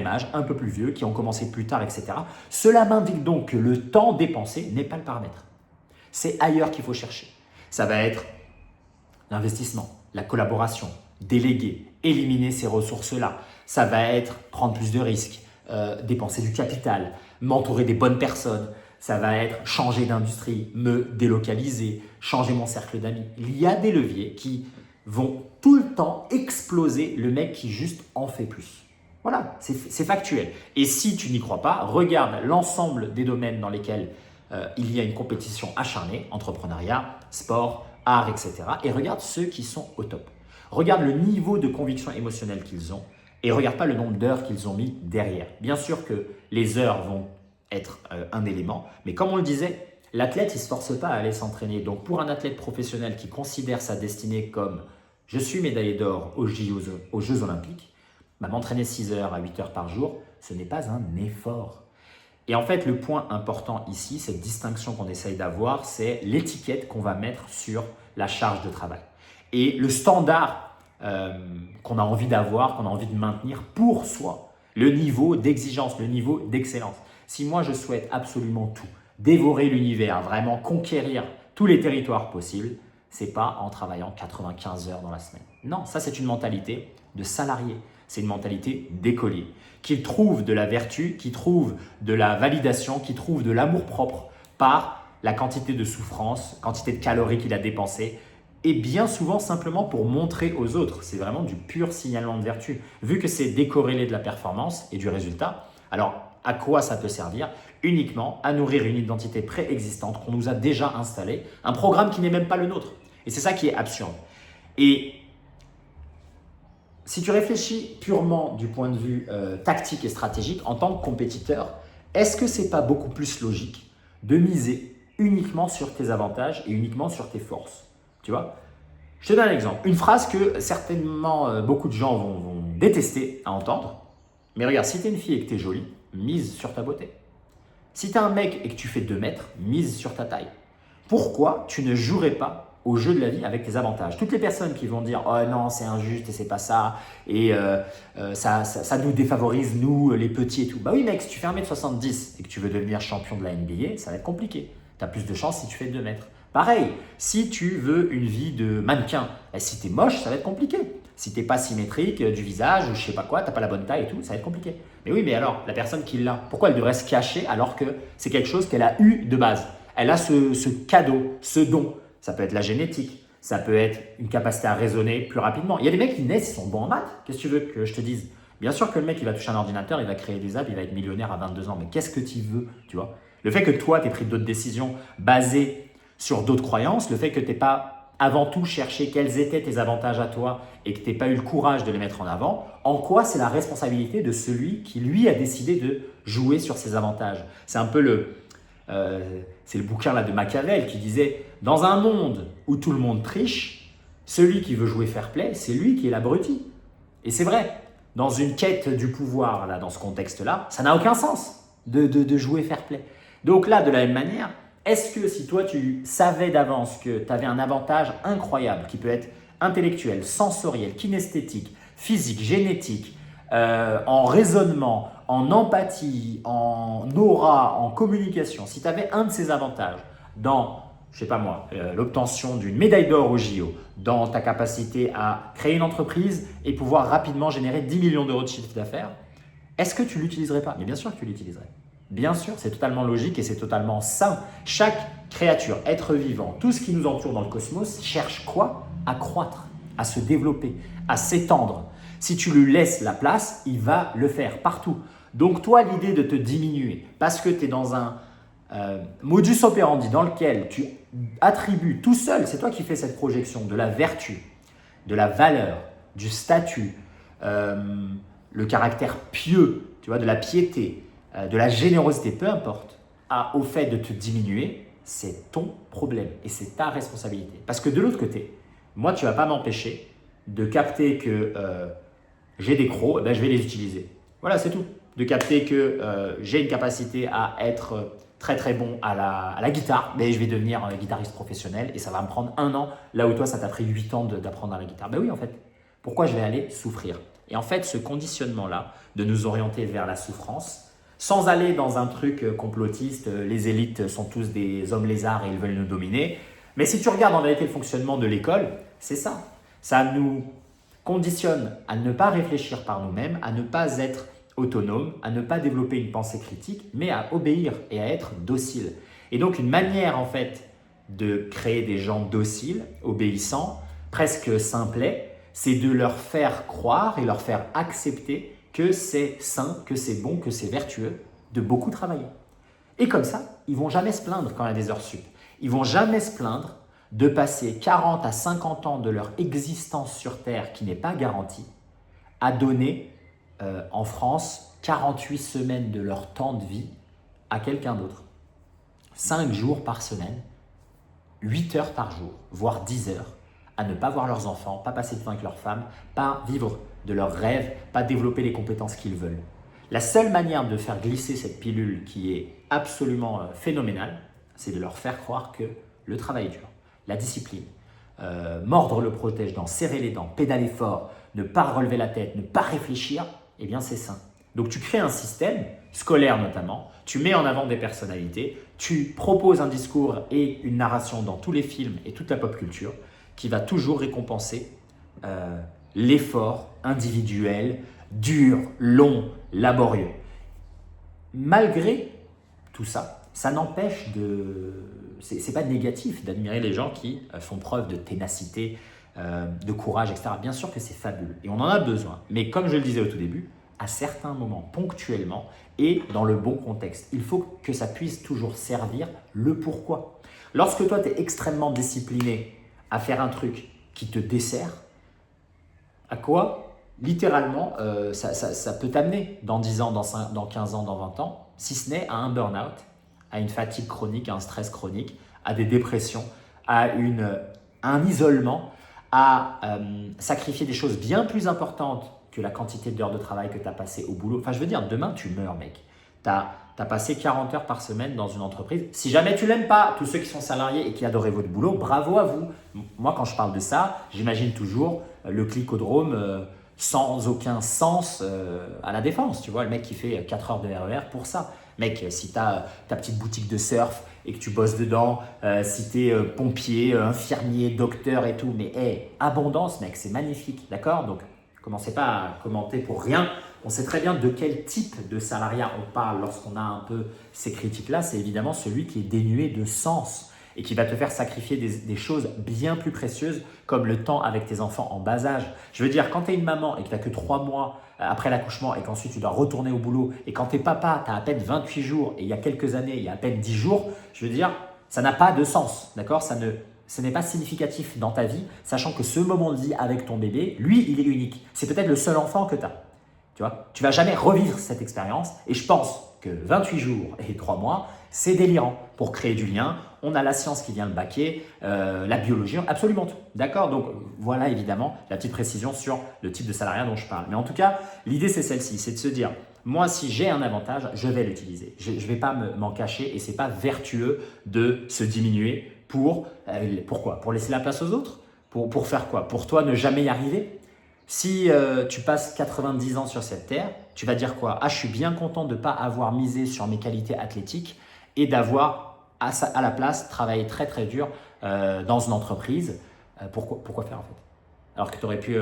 âge, un peu plus vieux, qui ont commencé plus tard, etc. Cela m'indique donc que le temps dépensé n'est pas le paramètre. C'est ailleurs qu'il faut chercher. Ça va être l'investissement, la collaboration, déléguer, éliminer ces ressources-là. Ça va être prendre plus de risques, dépenser du capital, m'entourer des bonnes personnes. Ça va être changer d'industrie, me délocaliser, changer mon cercle d'amis. Il y a des leviers qui vont tout le temps exploser le mec qui juste en fait plus. Voilà, c'est factuel. Et si tu n'y crois pas, regarde l'ensemble des domaines dans lesquels il y a une compétition acharnée, entrepreneuriat, sport, art, etc. Et regarde ceux qui sont au top. Regarde le niveau de conviction émotionnelle qu'ils ont et regarde pas le nombre d'heures qu'ils ont mis derrière. Bien sûr que les heures vont être un élément, mais comme on le disait, l'athlète, il ne se force pas à aller s'entraîner. Donc pour un athlète professionnel qui considère sa destinée comme « je suis médaillé d'or aux Jeux Olympiques », m'entraîner 6 heures à 8 heures par jour, ce n'est pas un effort. Et en fait, le point important ici, cette distinction qu'on essaye d'avoir, c'est l'étiquette qu'on va mettre sur la charge de travail. Et le standard qu'on a envie d'avoir, qu'on a envie de maintenir pour soi, le niveau d'exigence, le niveau d'excellence. Si moi, je souhaite absolument tout, dévorer l'univers, vraiment conquérir tous les territoires possibles, ce n'est pas en travaillant 95 heures dans la semaine. Non, ça c'est une mentalité de salarié. C'est une mentalité d'écolier qui trouve de la vertu, qui trouve de la validation, qui trouve de l'amour-propre par la quantité de souffrance, quantité de calories qu'il a dépensées, et bien souvent simplement pour montrer aux autres. C'est vraiment du pur signalement de vertu. Vu que c'est décorrélé de la performance et du résultat, alors à quoi ça peut servir? Uniquement à nourrir une identité préexistante qu'on nous a déjà installée, un programme qui n'est même pas le nôtre. Et c'est ça qui est absurde. Et si tu réfléchis purement du point de vue tactique et stratégique, en tant que compétiteur, est-ce que c'est pas beaucoup plus logique de miser uniquement sur tes avantages et uniquement sur tes forces? Tu vois? Je te donne un exemple. Une phrase que certainement beaucoup de gens vont détester à entendre. Mais regarde, si tu es une fille et que tu es jolie, mise sur ta beauté. Si tu es un mec et que tu fais 2 mètres, mise sur ta taille. Pourquoi tu ne jouerais pas au jeu de la vie avec tes avantages? Toutes les personnes qui vont dire « Oh non, c'est injuste et c'est pas ça et ça nous défavorise, nous, les petits et tout. » Bah oui mec, si tu fais 1m70 et que tu veux devenir champion de la NBA, ça va être compliqué. Tu as plus de chance si tu fais 2 mètres. Pareil, si tu veux une vie de mannequin, si tu es moche, ça va être compliqué. Si tu n'es pas symétrique du visage ou je sais pas quoi, tu n'as pas la bonne taille et tout, ça va être compliqué. Mais oui, mais alors, la personne qui l'a, pourquoi elle devrait se cacher alors que c'est quelque chose qu'elle a eu de base? Elle a ce cadeau, ce don. Ça peut être la génétique, ça peut être une capacité à raisonner plus rapidement. Il y a des mecs qui naissent, ils sont bons en maths. Qu'est-ce que tu veux que je te dise? Bien sûr que le mec, il va toucher un ordinateur, il va créer des apps, il va être millionnaire à 22 ans. Mais qu'est-ce que tu veux, tu vois? Le fait que toi, tu aies pris d'autres décisions basées sur d'autres croyances, le fait que tu n'aies pas avant tout cherché quels étaient tes avantages à toi et que tu n'aies pas eu le courage de les mettre en avant, en quoi c'est la responsabilité de celui qui, lui, a décidé de jouer sur ses avantages? C'est un peu c'est le bouquin là de Machiavel qui disait « Dans un monde où tout le monde triche, celui qui veut jouer fair play, c'est lui qui est l'abruti. » Et c'est vrai, dans une quête du pouvoir, là, dans ce contexte-là, ça n'a aucun sens de jouer fair play. Donc là, de la même manière, est-ce que si toi tu savais d'avance que tu avais un avantage incroyable qui peut être intellectuel, sensoriel, kinesthétique, physique, génétique, en raisonnement, en empathie, en aura, en communication, si tu avais un de ces avantages dans, je sais pas moi, l'obtention d'une médaille d'or au JO, dans ta capacité à créer une entreprise et pouvoir rapidement générer 10 millions d'euros de chiffre d'affaires, est-ce que tu ne l'utiliserais pas? Mais bien sûr que tu l'utiliserais. Bien sûr, c'est totalement logique et c'est totalement sain. Chaque créature, être vivant, tout ce qui nous entoure dans le cosmos cherche quoi? À croître, à se développer, à s'étendre. Si tu lui laisses la place, il va le faire partout. Donc toi, l'idée de te diminuer parce que tu es dans un modus operandi dans lequel tu attribues tout seul, c'est toi qui fais cette projection de la vertu, de la valeur, du statut, le caractère pieux, tu vois, de la piété, de la générosité, peu importe, au fait de te diminuer, c'est ton problème et c'est ta responsabilité. Parce que de l'autre côté, moi, tu ne vas pas m'empêcher de capter que j'ai des crocs, eh ben, je vais les utiliser. Voilà, c'est tout. De capter que j'ai une capacité à être très très bon à la guitare, mais je vais devenir guitariste professionnel et ça va me prendre 1 an, là où toi, ça t'a pris 8 ans d'apprendre à la guitare. Ben oui, en fait. Pourquoi je vais aller souffrir? Et en fait, ce conditionnement-là, de nous orienter vers la souffrance, sans aller dans un truc complotiste, les élites sont tous des hommes lézards et ils veulent nous dominer. Mais si tu regardes en vérité le fonctionnement de l'école, c'est ça. Ça nous conditionne à ne pas réfléchir par nous-mêmes, à ne pas être autonome, à ne pas développer une pensée critique, mais à obéir et à être docile. Et donc une manière en fait de créer des gens dociles, obéissants, presque simplets, c'est de leur faire croire et leur faire accepter que c'est sain, que c'est bon, que c'est vertueux de beaucoup travailler. Et comme ça, ils ne vont jamais se plaindre quand il y a des heures sup. Ils ne vont jamais se plaindre de passer 40 à 50 ans de leur existence sur Terre qui n'est pas garantie à donner en France 48 semaines de leur temps de vie à quelqu'un d'autre. 5 jours par semaine, 8 heures par jour, voire 10 heures, à ne pas voir leurs enfants, pas passer de temps avec leurs femmes, pas vivre de leurs rêves, pas développer les compétences qu'ils veulent. La seule manière de faire glisser cette pilule qui est absolument phénoménale, c'est de leur faire croire que le travail est dur, la discipline, mordre le protège-dents, serrer les dents, pédaler fort, ne pas relever la tête, ne pas réfléchir, eh bien c'est sain. Donc tu crées un système, scolaire notamment, tu mets en avant des personnalités, tu proposes un discours et une narration dans tous les films et toute la pop culture qui va toujours récompenser l'effort individuel, dur, long, laborieux. Malgré tout ça, ça n'empêche de... C'est pas négatif d'admirer les gens qui font preuve de ténacité, de courage, etc. Bien sûr que c'est fabuleux et on en a besoin. Mais comme je le disais au tout début, à certains moments, ponctuellement et dans le bon contexte, il faut que ça puisse toujours servir le pourquoi. Lorsque toi, tu es extrêmement discipliné à faire un truc qui te dessert, à quoi littéralement ça peut t'amener dans 10 ans, dans 15 ans, dans 20 ans, si ce n'est à un burn-out, à une fatigue chronique, à un stress chronique, à des dépressions, à un isolement, à sacrifier des choses bien plus importantes que la quantité d'heures de travail que tu as passé au boulot. Enfin, je veux dire, demain, tu meurs, mec. Tu as passé 40 heures par semaine dans une entreprise. Si jamais tu l'aimes pas, tous ceux qui sont salariés et qui adoraient votre boulot, bravo à vous. Moi, quand je parle de ça, j'imagine toujours le clicodrome sans aucun sens à la Défense. Tu vois, le mec qui fait 4 heures de RER pour ça. Mec, si tu as ta petite boutique de surf et que tu bosses dedans, si tu es pompier, infirmier, docteur et tout, mais hey, abondance, mec, c'est magnifique, d'accord? Donc, commencez pas à commenter pour rien. On sait très bien de quel type de salariat on parle lorsqu'on a un peu ces critiques-là. C'est évidemment celui qui est dénué de sens et qui va te faire sacrifier des choses bien plus précieuses comme le temps avec tes enfants en bas âge. Je veux dire, quand tu es une maman et que tu n'as que 3 mois après l'accouchement et qu'ensuite tu dois retourner au boulot et quand tu es papa, tu as à peine 28 jours et il y a quelques années, il y a à peine 10 jours, je veux dire, ça n'a pas de sens, d'accord? Ce n'est pas significatif dans ta vie, sachant que ce moment de vie avec ton bébé, lui, il est unique. C'est peut-être le seul enfant que tu as. Tu vois, tu vas jamais revivre cette expérience et je pense que 28 jours et 3 mois, c'est délirant pour créer du lien. On a la science qui vient le baquer, la biologie, absolument tout. D'accord? Donc voilà évidemment la petite précision sur le type de salariat dont je parle. Mais en tout cas, l'idée c'est celle-ci, c'est de se dire, moi si j'ai un avantage, je vais l'utiliser. Je ne vais pas m'en cacher et ce n'est pas vertueux de se diminuer pourquoi? Pour laisser la place aux autres? Pour faire quoi? Pour toi ne jamais y arriver? Si tu passes 90 ans sur cette terre, tu vas dire quoi? Ah, je suis bien content de ne pas avoir misé sur mes qualités athlétiques et d'avoir à la place travaillé très très dur dans une entreprise. Pourquoi faire en fait? Alors que tu aurais pu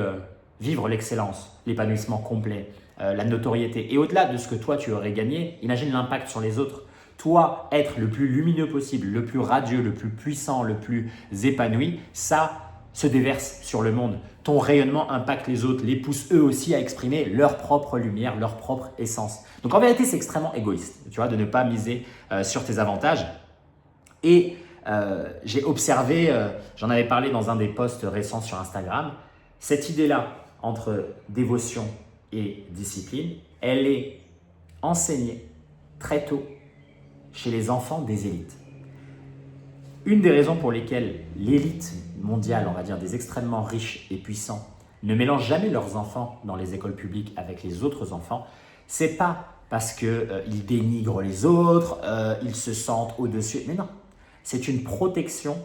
vivre l'excellence, l'épanouissement complet, la notoriété. Et au-delà de ce que toi tu aurais gagné, imagine l'impact sur les autres. Toi, être le plus lumineux possible, le plus radieux, le plus puissant, le plus épanoui, ça se déverse sur le monde. Ton rayonnement impacte les autres, les pousse eux aussi à exprimer leur propre lumière, leur propre essence. Donc en vérité, c'est extrêmement égoïste, tu vois, de ne pas miser sur tes avantages. Et j'ai observé, j'en avais parlé dans un des posts récents sur Instagram, cette idée-là entre dévotion et discipline, elle est enseignée très tôt chez les enfants des élites. Une des raisons pour lesquelles l'élite mondiale, on va dire des extrêmement riches et puissants, ne mélangent jamais leurs enfants dans les écoles publiques avec les autres enfants, c'est pas parce qu'ils dénigrent les autres, ils se sentent au-dessus, mais non, c'est une protection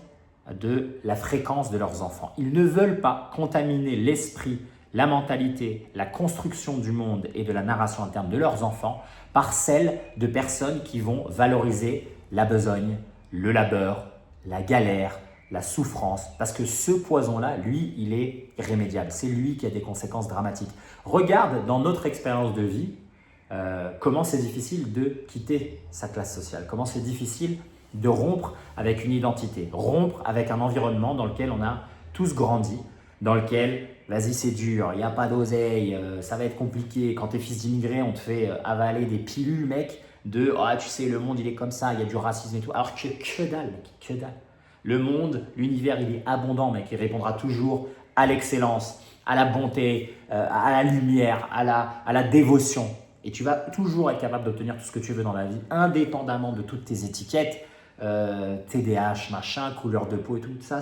de la fréquence de leurs enfants. Ils ne veulent pas contaminer l'esprit, la mentalité, la construction du monde et de la narration interne de leurs enfants par celle de personnes qui vont valoriser la besogne, le labeur, la galère, la souffrance, parce que ce poison-là, lui, il est irrémédiable. C'est lui qui a des conséquences dramatiques. Regarde dans notre expérience de vie comment c'est difficile de quitter sa classe sociale, comment c'est difficile de rompre avec une identité, rompre avec un environnement dans lequel on a tous grandi, dans lequel, vas-y c'est dur, il n'y a pas d'oseille, ça va être compliqué. Quand tu es fils d'immigré, on te fait avaler des pilules, mec, de « Ah, tu sais, le monde, il est comme ça, il y a du racisme et tout. » Alors que dalle, mec, que dalle. Le monde, l'univers, il est abondant, mec. Il répondra toujours à l'excellence, à la bonté, à la lumière, à la dévotion. Et tu vas toujours être capable d'obtenir tout ce que tu veux dans la vie, indépendamment de toutes tes étiquettes, TDAH, machin, couleur de peau et tout. Ça,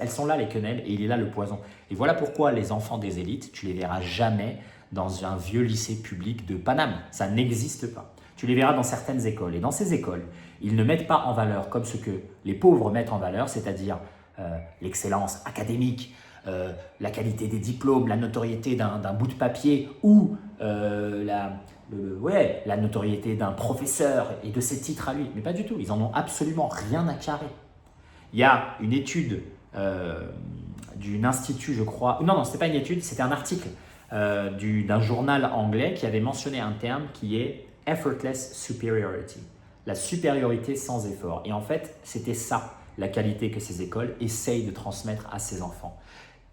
elles sont là, les quenelles, et il est là le poison. Et voilà pourquoi les enfants des élites, tu les verras jamais dans un vieux lycée public de Paname. Ça n'existe pas. Tu les verras dans certaines écoles. Et dans ces écoles, ils ne mettent pas en valeur comme ce que les pauvres mettent en valeur, c'est-à-dire l'excellence académique, la qualité des diplômes, la notoriété d'un bout de papier ou la notoriété d'un professeur et de ses titres à lui. Mais pas du tout, ils en ont absolument rien à carrer. Il y a une étude d'une institut, je crois. Non, non, c'était pas une étude, c'était un article d'un journal anglais qui avait mentionné un terme qui est effortless superiority, la supériorité sans effort. Et en fait, c'était ça la qualité que ces écoles essayent de transmettre à ces enfants.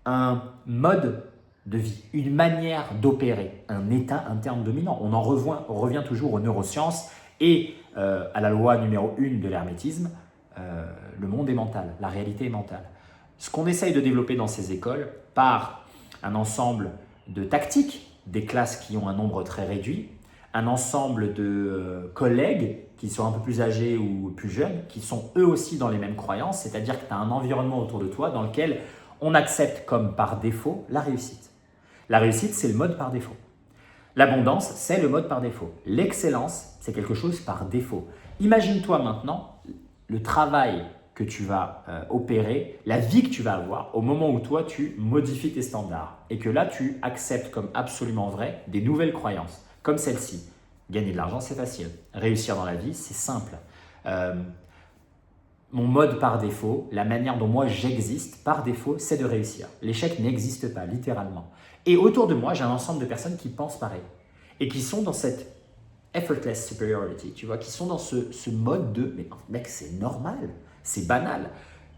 Un mode de vie, une manière d'opérer, un état interne dominant. On revient toujours aux neurosciences et à la loi numéro 1 de l'hermétisme, le monde est mental, la réalité est mentale. Ce qu'on essaye de développer dans ces écoles par un ensemble de tactiques, des classes qui ont un nombre très réduit, un ensemble de collègues qui sont un peu plus âgés ou plus jeunes, qui sont eux aussi dans les mêmes croyances, c'est-à-dire que tu as un environnement autour de toi dans lequel on accepte comme par défaut la réussite. La réussite, c'est le mode par défaut. L'abondance, c'est le mode par défaut. L'excellence, c'est quelque chose par défaut. Imagine-toi maintenant le travail que tu vas opérer, la vie que tu vas avoir au moment où toi, tu modifies tes standards et que là, tu acceptes comme absolument vrai des nouvelles croyances, comme celle-ci. Gagner de l'argent, c'est facile. Réussir dans la vie, c'est simple. Mon mode par défaut, la manière dont moi j'existe par défaut, c'est de réussir. L'échec n'existe pas, littéralement. Et autour de moi, j'ai un ensemble de personnes qui pensent pareil et qui sont dans cette effortless superiority, tu vois, qui sont dans ce mode de « mais mec, c'est normal, c'est banal ».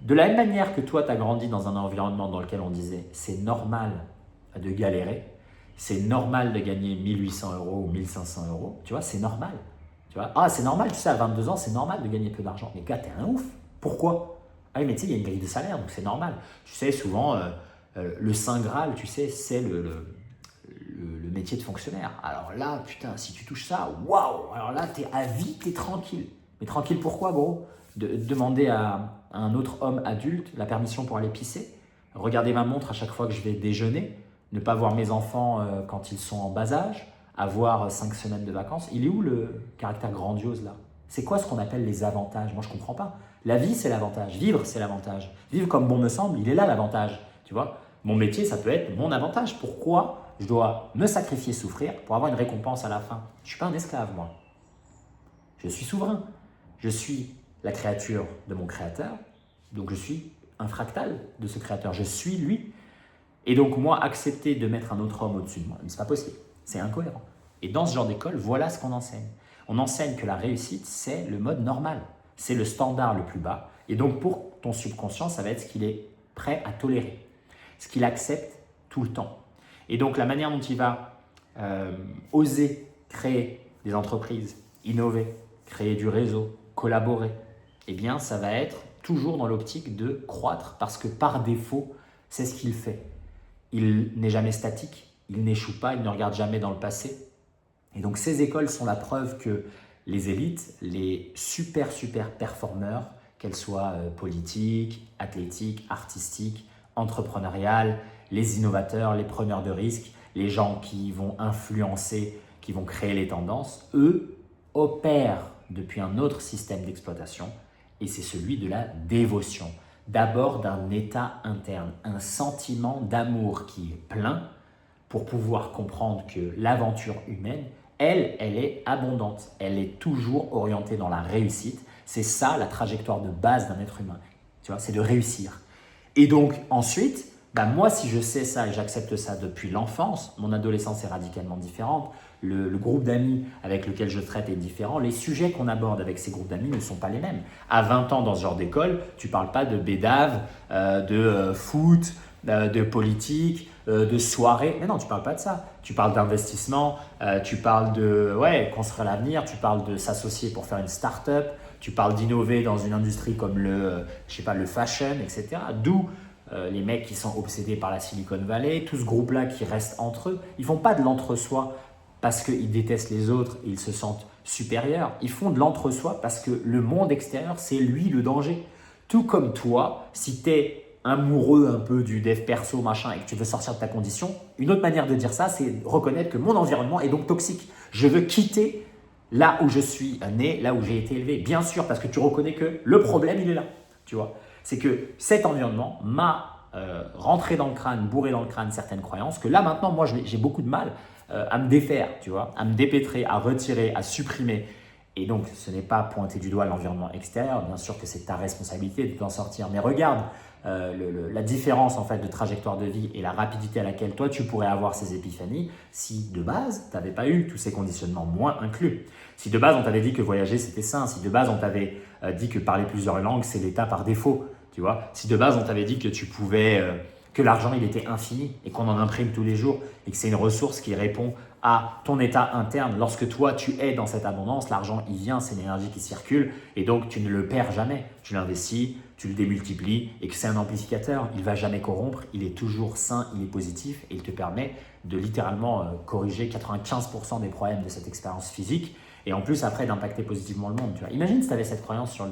De la même manière que toi, tu as grandi dans un environnement dans lequel on disait « c'est normal de galérer », c'est normal de gagner 1800 € ou 1500 €, tu vois, c'est normal. Tu vois, ah, c'est normal, tu sais, à 22 ans, c'est normal de gagner peu d'argent. Mais gars, t'es un ouf. Pourquoi? Ah oui, mais tu sais, il y a une grille de salaire, donc c'est normal. Tu sais, souvent, le Saint Graal, tu sais, c'est le métier de fonctionnaire. Alors là, putain, si tu touches ça, waouh! Alors là, t'es à vie, t'es tranquille. Mais tranquille pourquoi, gros? Demander à un autre homme adulte la permission pour aller pisser, regarder ma montre à chaque fois que je vais déjeuner, ne pas voir mes enfants quand ils sont en bas âge, avoir 5 semaines de vacances. Il est où le caractère grandiose là? C'est quoi ce qu'on appelle les avantages? Moi, je ne comprends pas. La vie, c'est l'avantage. Vivre, c'est l'avantage. Vivre comme bon me semble, il est là l'avantage. Tu vois, mon métier, ça peut être mon avantage. Pourquoi je dois me sacrifier, souffrir pour avoir une récompense à la fin? Je ne suis pas un esclave, moi. Je suis souverain. Je suis la créature de mon créateur. Donc, je suis un fractal de ce créateur. Je suis lui. Et donc, moi, accepter de mettre un autre homme au-dessus de moi, ce n'est pas possible. C'est incohérent. Et dans ce genre d'école, voilà ce qu'on enseigne. On enseigne que la réussite, c'est le mode normal. C'est le standard le plus bas. Et donc, pour ton subconscient, ça va être ce qu'il est prêt à tolérer, ce qu'il accepte tout le temps. Et donc, la manière dont il va oser créer des entreprises, innover, créer du réseau, collaborer, eh bien, ça va être toujours dans l'optique de croître parce que par défaut, c'est ce qu'il fait. Il n'est jamais statique, il n'échoue pas, il ne regarde jamais dans le passé. Et donc ces écoles sont la preuve que les élites, les super performeurs, qu'elles soient politiques, athlétiques, artistiques, entrepreneuriales, les innovateurs, les preneurs de risques, les gens qui vont influencer, qui vont créer les tendances, eux opèrent depuis un autre système d'exploitation et c'est celui de la dévotion. D'abord d'un état interne, un sentiment d'amour qui est plein pour pouvoir comprendre que l'aventure humaine, elle est abondante, elle est toujours orientée dans la réussite. C'est ça la trajectoire de base d'un être humain, tu vois, c'est de réussir. Et donc ensuite, moi si je sais ça et j'accepte ça depuis l'enfance, mon adolescence est radicalement différente, le groupe d'amis avec lequel je traite est différent, les sujets qu'on aborde avec ces groupes d'amis ne sont pas les mêmes. À 20 ans dans ce genre d'école, tu ne parles pas de bédave, de foot, de politique, de soirée, mais non, tu ne parles pas de ça. Tu parles d'investissement, tu parles de construire l'avenir, tu parles de s'associer pour faire une start-up, tu parles d'innover dans une industrie comme le fashion, etc. D'où les mecs qui sont obsédés par la Silicon Valley, tout ce groupe-là qui reste entre eux, ils ne font pas de l'entre-soi parce qu'ils détestent les autres et ils se sentent supérieurs. Ils font de l'entre-soi parce que le monde extérieur, c'est lui le danger. Tout comme toi, si tu es amoureux un peu du dev perso, machin, et que tu veux sortir de ta condition, une autre manière de dire ça, c'est reconnaître que mon environnement est donc toxique. Je veux quitter là où je suis né, là où j'ai été élevé. Bien sûr, parce que tu reconnais que le problème, il est là. Tu vois, c'est que cet environnement m'a rentré dans le crâne, bourré dans le crâne certaines croyances, que là maintenant, moi, j'ai beaucoup de mal à me défaire, tu vois, à me dépêtrer, à retirer, à supprimer. Et donc, ce n'est pas pointer du doigt l'environnement extérieur, bien sûr que c'est ta responsabilité de t'en sortir. Mais regarde la différence en fait de trajectoire de vie et la rapidité à laquelle toi tu pourrais avoir ces épiphanies si de base tu n'avais pas eu tous ces conditionnements, moins inclus. Si de base on t'avait dit que voyager c'était sain, si de base on t'avait dit que parler plusieurs langues c'est l'état par défaut, tu vois, si de base on t'avait dit que tu pouvais, que l'argent il était infini et qu'on en imprime tous les jours et que c'est une ressource qui répond à ton état interne. Lorsque toi, tu es dans cette abondance, l'argent, il vient, c'est l'énergie qui circule et donc tu ne le perds jamais. Tu l'investis, tu le démultiplies et que c'est un amplificateur. Il ne va jamais corrompre, il est toujours sain, il est positif et il te permet de littéralement corriger 95% des problèmes de cette expérience physique et en plus après d'impacter positivement le monde. Tu vois. Imagine si tu avais cette croyance sur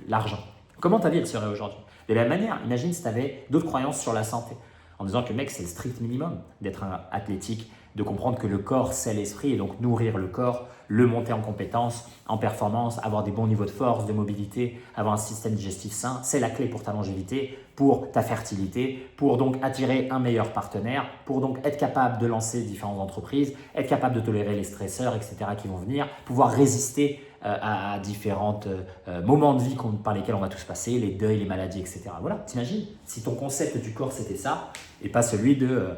l'argent. Comment ta vie elle serait aujourd'hui? De la même manière, imagine si tu avais d'autres croyances sur la santé en disant que mec, c'est le strict minimum d'être un athlétique, de comprendre que le corps, c'est l'esprit et donc nourrir le corps, le monter en compétences, en performance, avoir des bons niveaux de force, de mobilité, avoir un système digestif sain, c'est la clé pour ta longévité, pour ta fertilité, pour donc attirer un meilleur partenaire, pour donc être capable de lancer différentes entreprises, être capable de tolérer les stresseurs, etc. qui vont venir, pouvoir résister à différents moments de vie par lesquels on va tous passer, les deuils, les maladies, etc. Voilà, t'imagines si ton concept du corps c'était ça et pas celui de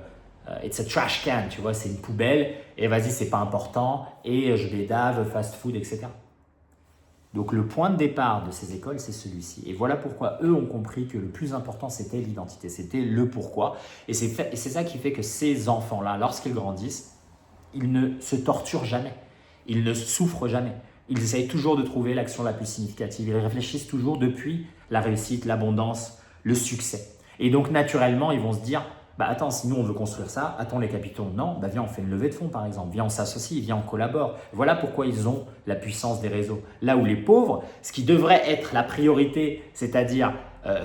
it's a trash can, tu vois, c'est une poubelle et vas-y, c'est pas important et je bédave, fast food, etc. Donc le point de départ de ces écoles, c'est celui-ci. Et voilà pourquoi eux ont compris que le plus important, c'était l'identité, c'était le pourquoi. Et c'est ça qui fait que ces enfants-là, lorsqu'ils grandissent, ils ne se torturent jamais, ils ne souffrent jamais. Ils essayent toujours de trouver l'action la plus significative. Ils réfléchissent toujours depuis la réussite, l'abondance, le succès. Et donc naturellement, ils vont se dire bah attends, si nous on veut construire ça, attends les capitaux, non, bah viens on fait une levée de fonds par exemple, viens on s'associe, viens on collabore. Voilà pourquoi ils ont la puissance des réseaux. Là où les pauvres, ce qui devrait être la priorité, c'est-à-dire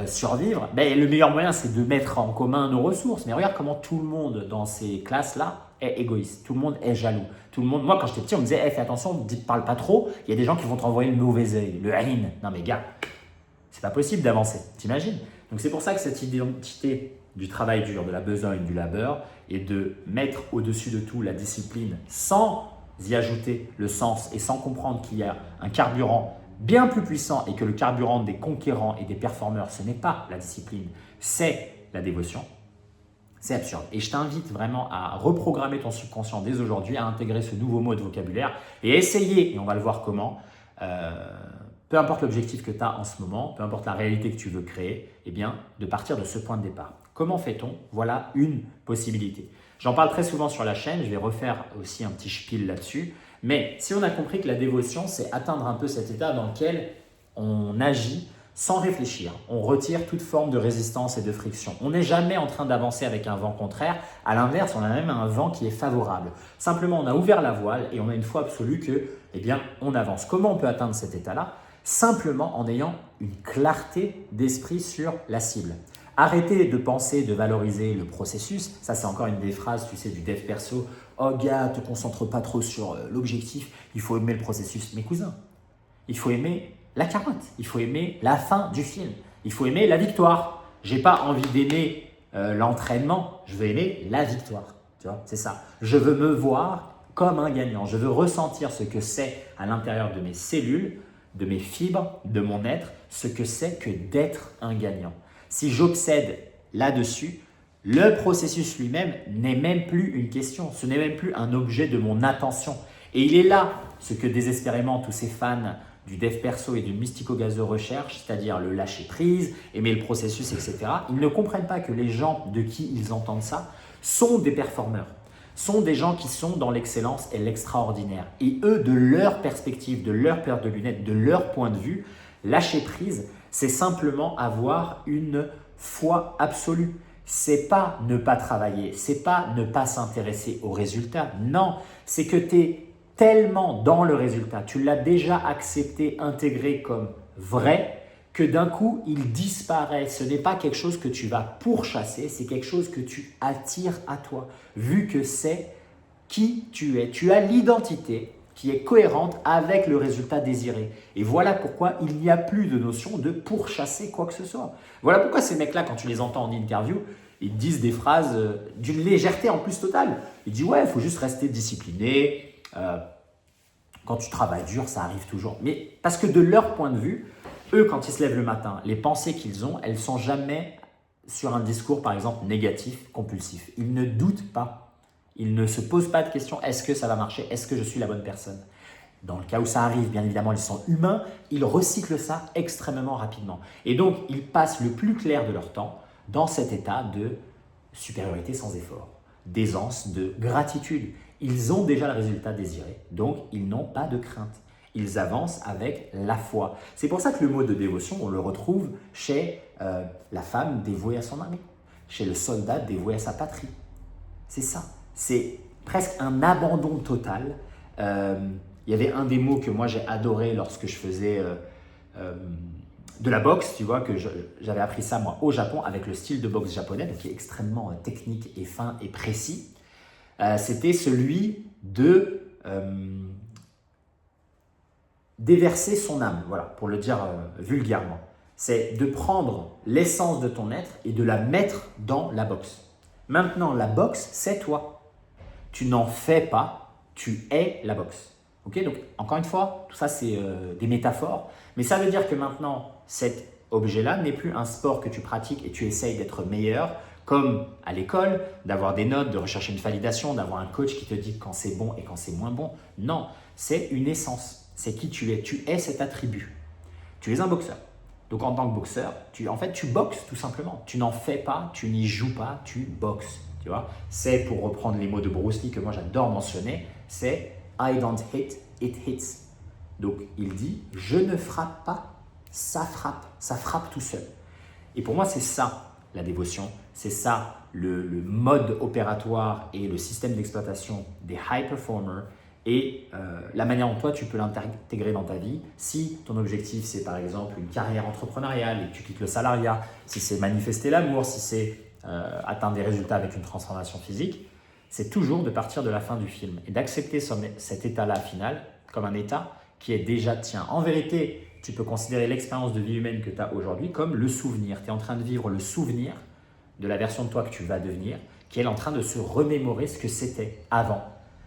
survivre, le meilleur moyen c'est de mettre en commun nos ressources. Mais regarde comment tout le monde dans ces classes-là est égoïste, tout le monde est jaloux. Tout le monde, moi quand j'étais petit on me disait hey, fais attention, parle pas trop, il y a des gens qui vont te renvoyer le mauvais œil, le haine. Non mais gars, c'est pas possible d'avancer, t'imagines? Donc c'est pour ça que cette identité du travail dur, de la besogne, du labeur, et de mettre au-dessus de tout la discipline sans y ajouter le sens et sans comprendre qu'il y a un carburant bien plus puissant et que le carburant des conquérants et des performeurs, ce n'est pas la discipline, c'est la dévotion. C'est absurde. Et je t'invite vraiment à reprogrammer ton subconscient dès aujourd'hui, à intégrer ce nouveau mot de vocabulaire et à essayer, et on va le voir comment, peu importe l'objectif que tu as en ce moment, peu importe la réalité que tu veux créer, eh bien, de partir de ce point de départ. Comment fait-on? Voilà une possibilité. J'en parle très souvent sur la chaîne, je vais refaire aussi un petit spiel là-dessus. Mais si on a compris que la dévotion, c'est atteindre un peu cet état dans lequel on agit sans réfléchir, on retire toute forme de résistance et de friction. On n'est jamais en train d'avancer avec un vent contraire. À l'inverse, on a même un vent qui est favorable. Simplement, on a ouvert la voile et on a une foi absolue que, eh bien, on avance. Comment on peut atteindre cet état-là? Simplement en ayant une clarté d'esprit sur la cible. Arrêtez de penser, de valoriser le processus. Ça, c'est encore une des phrases, tu sais, du dev perso. Oh gars, te concentre pas trop sur l'objectif. Il faut aimer le processus. Mes cousins, il faut aimer la carotte. Il faut aimer la fin du film. Il faut aimer la victoire. J'ai pas envie d'aimer l'entraînement. Je veux aimer la victoire. Tu vois, c'est ça. Je veux me voir comme un gagnant. Je veux ressentir ce que c'est à l'intérieur de mes cellules, de mes fibres, de mon être, ce que c'est que d'être un gagnant. Si j'obsède là-dessus, le processus lui-même n'est même plus une question, ce n'est même plus un objet de mon attention. Et il est là ce que désespérément tous ces fans du dev perso et du mystico-gazeux recherchent, c'est-à-dire le lâcher prise, aimer le processus, etc. Ils ne comprennent pas que les gens de qui ils entendent ça sont des performeurs, sont des gens qui sont dans l'excellence et l'extraordinaire. Et eux, de leur perspective, de leur paire de lunettes, de leur point de vue, lâcher prise, c'est simplement avoir une foi absolue. C'est pas ne pas travailler, c'est pas ne pas s'intéresser aux résultats. Non, c'est que tu es tellement dans le résultat, tu l'as déjà accepté, intégré comme vrai, que d'un coup, il disparaît. Ce n'est pas quelque chose que tu vas pourchasser, c'est quelque chose que tu attires à toi, vu que c'est qui tu es. Tu as l'identité qui est cohérente avec le résultat désiré. Et voilà pourquoi il n'y a plus de notion de pourchasser quoi que ce soit. Voilà pourquoi ces mecs-là, quand tu les entends en interview, ils disent des phrases d'une légèreté en plus totale. Ils disent « ouais, il faut juste rester discipliné, Quand tu travailles dur, ça arrive toujours. Mais parce que de leur point de vue, eux, quand ils se lèvent le matin, les pensées qu'ils ont, elles ne sont jamais sur un discours, par exemple, négatif, compulsif. Ils ne doutent pas. Ils ne se posent pas de questions. Est-ce que ça va marcher? Est-ce que je suis la bonne personne? Dans le cas où ça arrive, bien évidemment, ils sont humains. Ils recyclent ça extrêmement rapidement. Et donc, ils passent le plus clair de leur temps dans cet état de supériorité sans effort, d'aisance, de gratitude. Ils ont déjà le résultat désiré, donc ils n'ont pas de crainte. Ils avancent avec la foi. C'est pour ça que le mot de dévotion, on le retrouve chez la femme dévouée à son mari, chez le soldat dévoué à sa patrie. C'est ça. C'est presque un abandon total. Il y avait un des mots que moi j'ai adoré lorsque je faisais de la boxe, tu vois, que j'avais appris ça moi au Japon avec le style de boxe japonais, donc qui est extrêmement technique et fin et précis. C'était celui de déverser son âme, voilà, pour le dire vulgairement. C'est de prendre l'essence de ton être et de la mettre dans la boxe. Maintenant, la boxe, c'est toi. Tu n'en fais pas, tu es la boxe. Okay, donc, encore une fois, tout ça, c'est des métaphores. Mais ça veut dire que maintenant, cet objet-là n'est plus un sport que tu pratiques et tu essayes d'être meilleur, comme à l'école, d'avoir des notes, de rechercher une validation, d'avoir un coach qui te dit quand c'est bon et quand c'est moins bon. Non, c'est une essence. C'est qui tu es. Tu es cet attribut. Tu es un boxeur. Donc, en tant que boxeur, tu boxes tout simplement. Tu n'en fais pas, tu n'y joues pas, tu boxes. Tu vois, c'est, pour reprendre les mots de Bruce Lee que moi j'adore mentionner, c'est « I don't hit, it hits ». Donc, il dit « je ne frappe pas, ça frappe tout seul ». Et pour moi, c'est ça la dévotion, c'est ça le mode opératoire et le système d'exploitation des high performers et la manière dont toi tu peux l'intégrer dans ta vie. Si ton objectif c'est par exemple une carrière entrepreneuriale et que tu quittes le salariat, si c'est manifester l'amour, si c'est atteindre des résultats avec une transformation physique, c'est toujours de partir de la fin du film et d'accepter cet état-là final comme un état qui est déjà tien. En vérité, tu peux considérer l'expérience de vie humaine que tu as aujourd'hui comme le souvenir. Tu es en train de vivre le souvenir de la version de toi que tu vas devenir, qui est en train de se remémorer ce que c'était avant.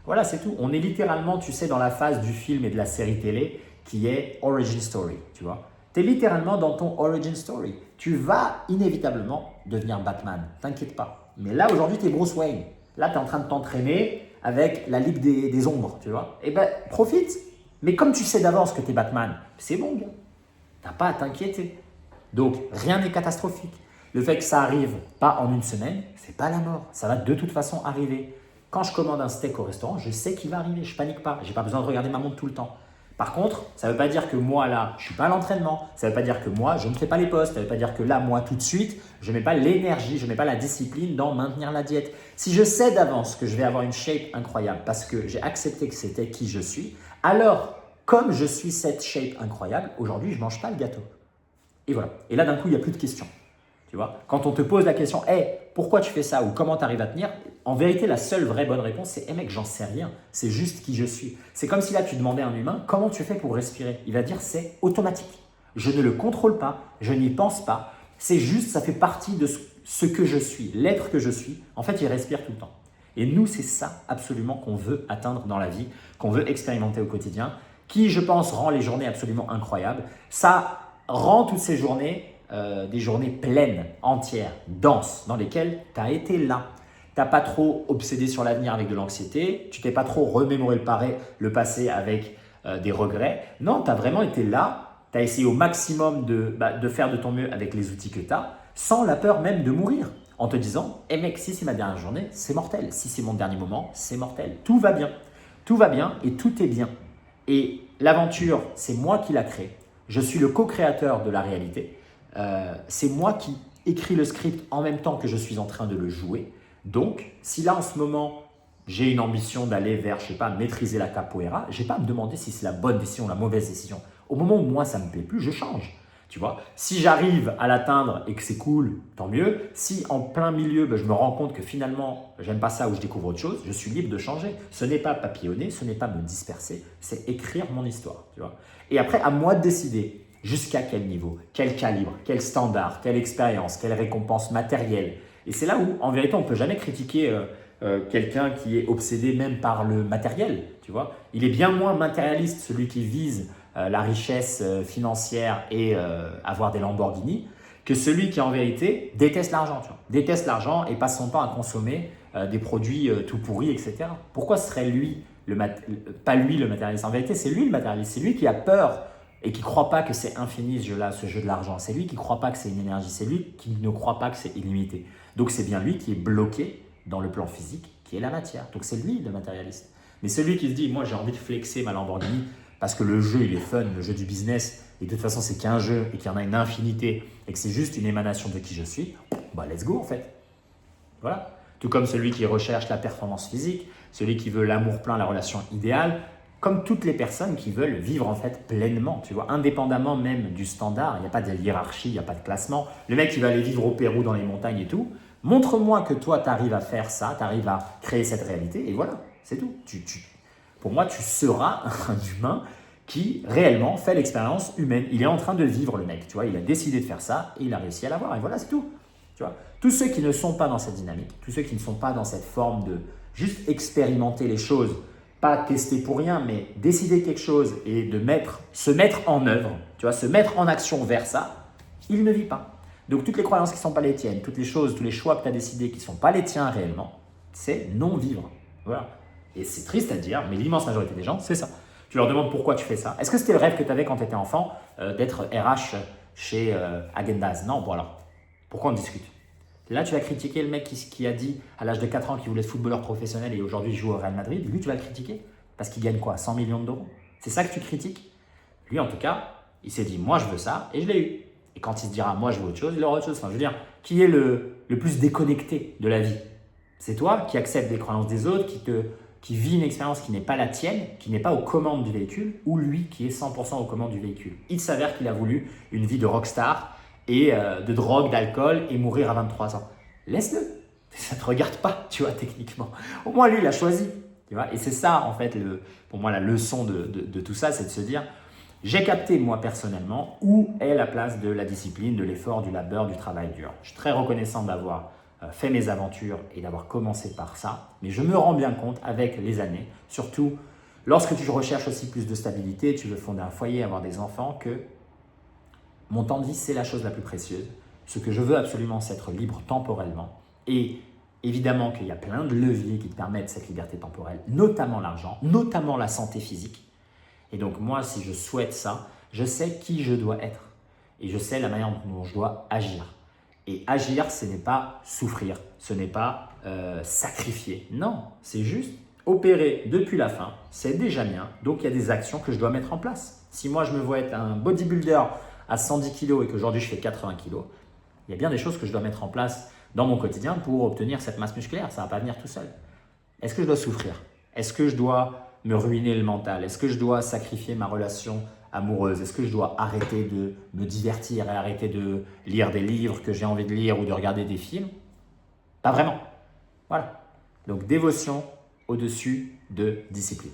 Voilà, c'est tout. On est littéralement, tu sais, dans la phase du film et de la série télé qui est Origin Story, tu vois. Tu es littéralement dans ton Origin Story. Tu vas inévitablement devenir Batman, t'inquiète pas. Mais là, aujourd'hui, tu es Bruce Wayne. Là, tu es en train de t'entraîner avec la Ligue des Ombres, tu vois. Eh bien, profite. Mais comme tu sais d'avance que tu es Batman, c'est bon, gars. Tu n'as pas à t'inquiéter. Donc, rien n'est catastrophique. Le fait que ça arrive pas en une semaine, c'est pas la mort. Ça va de toute façon arriver. Quand je commande un steak au restaurant, je sais qu'il va arriver. Je panique pas. J'ai pas besoin de regarder ma montre tout le temps. Par contre, ça ne veut pas dire que moi, là, je ne suis pas à l'entraînement. Ça ne veut pas dire que moi, je ne fais pas les postes. Ça ne veut pas dire que là, moi, tout de suite, je ne mets pas l'énergie, je ne mets pas la discipline dans maintenir la diète. Si je sais d'avance que je vais avoir une shape incroyable parce que j'ai accepté que c'était qui je suis, alors, comme je suis cette shape incroyable, aujourd'hui, je ne mange pas le gâteau. Et voilà. Et là, d'un coup, il n'y a plus de questions. Tu vois, quand on te pose la question, hey, pourquoi tu fais ça ou comment tu arrives à tenir, en vérité, la seule vraie bonne réponse, c'est hey mec, j'en sais rien. C'est juste qui je suis. C'est comme si là, tu demandais à un humain, comment tu fais pour respirer? Il va dire, c'est automatique. Je ne le contrôle pas, je n'y pense pas. C'est juste, ça fait partie de ce que je suis, l'être que je suis. En fait, il respire tout le temps. Et nous, c'est ça absolument qu'on veut atteindre dans la vie, qu'on veut expérimenter au quotidien, qui, je pense, rend les journées absolument incroyables. Ça rend toutes ces journées des journées pleines, entières, denses, dans lesquelles tu as été là. Tu n'as pas trop obsédé sur l'avenir avec de l'anxiété, tu t'es pas trop remémoré le passé avec des regrets. Non, tu as vraiment été là, tu as essayé au maximum de faire de ton mieux avec les outils que tu as, sans la peur même de mourir, en te disant hey mec, si c'est ma dernière journée, c'est mortel. Si c'est mon dernier moment, c'est mortel. Tout va bien. Tout va bien et tout est bien. Et l'aventure, c'est moi qui la crée. Je suis le co-créateur de la réalité. C'est moi qui écris le script en même temps que je suis en train de le jouer. Donc, si là en ce moment, j'ai une ambition d'aller vers, je sais pas, maîtriser la capoeira, je n'ai pas à me demander si c'est la bonne décision ou la mauvaise décision. Au moment où moi, ça ne me plaît plus, je change. Tu vois, si j'arrive à l'atteindre et que c'est cool, tant mieux. Si en plein milieu, je me rends compte que finalement, j'aime pas ça ou je découvre autre chose, je suis libre de changer. Ce n'est pas papillonner, ce n'est pas me disperser, c'est écrire mon histoire. Tu vois. Et après, à moi de décider jusqu'à quel niveau, quel calibre, quel standard, quelle expérience, quelle récompense matérielle. Et c'est là où, en vérité, on ne peut jamais critiquer quelqu'un qui est obsédé même par le matériel, tu vois. Il est bien moins matérialiste, celui qui vise la richesse financière et avoir des Lamborghini, que celui qui en vérité déteste l'argent, tu vois. Déteste l'argent et passe son temps à consommer des produits tout pourris, etc. Pourquoi serait lui, pas lui le matérialiste? En vérité, c'est lui le matérialiste, c'est lui qui a peur et qui ne croit pas que c'est infini ce jeu de l'argent. C'est lui qui ne croit pas que c'est une énergie, c'est lui qui ne croit pas que c'est illimité. Donc c'est bien lui qui est bloqué dans le plan physique, qui est la matière. Donc c'est lui le matérialiste. Mais celui qui se dit, moi j'ai envie de flexer ma Lamborghini parce que le jeu il est fun, le jeu du business, et de toute façon c'est qu'un jeu et qu'il y en a une infinité et que c'est juste une émanation de qui je suis, bah let's go en fait. Voilà. Tout comme celui qui recherche la performance physique, celui qui veut l'amour plein, la relation idéale, comme toutes les personnes qui veulent vivre en fait pleinement, tu vois, indépendamment même du standard, il n'y a pas de hiérarchie, il n'y a pas de classement. Le mec qui va aller vivre au Pérou dans les montagnes et tout, montre-moi que toi tu arrives à faire ça, tu arrives à créer cette réalité et voilà, c'est tout. Pour moi, tu seras un humain qui réellement fait l'expérience humaine. Il est en train de vivre le mec, tu vois, il a décidé de faire ça et il a réussi à l'avoir et voilà, c'est tout. Tu vois, tous ceux qui ne sont pas dans cette dynamique, tous ceux qui ne sont pas dans cette forme de juste expérimenter les choses, pas tester pour rien, mais décider quelque chose et de se mettre en œuvre, tu vois, se mettre en action vers ça, il ne vit pas. Donc toutes les croyances qui ne sont pas les tiennes, toutes les choses, tous les choix que tu as décidés qui ne sont pas les tiens réellement, c'est non-vivre. Voilà. Et c'est triste à dire, mais l'immense majorité des gens, c'est ça. Tu leur demandes pourquoi tu fais ça. Est-ce que c'était le rêve que tu avais quand tu étais enfant d'être RH chez Häagen-Dazs? Non, bon alors, pourquoi on discute? Là, tu vas critiquer le mec qui a dit à l'âge de 4 ans qu'il voulait être footballeur professionnel et aujourd'hui joue au Real Madrid. Lui, tu vas le critiquer parce qu'il gagne quoi? 100 millions d'euros? C'est ça que tu critiques? Lui, en tout cas, il s'est dit, moi, je veux ça et je l'ai eu. Et quand il se dira, moi, je veux autre chose, il aura autre chose. Enfin, je veux dire, qui est le plus déconnecté de la vie? C'est toi qui acceptes les croyances des autres, qui vit une expérience qui n'est pas la tienne, qui n'est pas aux commandes du véhicule, ou lui qui est 100% aux commandes du véhicule. Il s'avère qu'il a voulu une vie de rockstar et de drogue, d'alcool et mourir à 23 ans. Laisse-le, ça ne te regarde pas, tu vois, techniquement. Au moins, lui, il a choisi. Tu vois, et c'est ça, en fait, pour moi, la leçon de tout ça, c'est de se dire, j'ai capté, moi, personnellement, où est la place de la discipline, de l'effort, du labeur, du travail dur. Je suis très reconnaissant d'avoir fait mes aventures et d'avoir commencé par ça, mais je me rends bien compte avec les années, surtout lorsque tu recherches aussi plus de stabilité, tu veux fonder un foyer, avoir des enfants, que mon temps de vie, c'est la chose la plus précieuse. Ce que je veux absolument, c'est être libre temporellement. Et évidemment qu'il y a plein de leviers qui te permettent cette liberté temporelle, notamment l'argent, notamment la santé physique. Et donc moi, si je souhaite ça, je sais qui je dois être. Et je sais la manière dont je dois agir. Et agir, ce n'est pas souffrir, ce n'est pas sacrifier. Non, c'est juste opérer depuis la fin, c'est déjà bien. Donc il y a des actions que je dois mettre en place. Si moi, je me vois être un bodybuilder à 110 kg et qu'aujourd'hui je fais 80 kg, il y a bien des choses que je dois mettre en place dans mon quotidien pour obtenir cette masse musculaire. Ça ne va pas venir tout seul. Est-ce que je dois souffrir? Est-ce que je dois me ruiner le mental? Est-ce que je dois sacrifier ma relation amoureuse? Est-ce que je dois arrêter de me divertir et arrêter de lire des livres que j'ai envie de lire ou de regarder des films? Pas vraiment. Voilà. Donc dévotion au-dessus de discipline.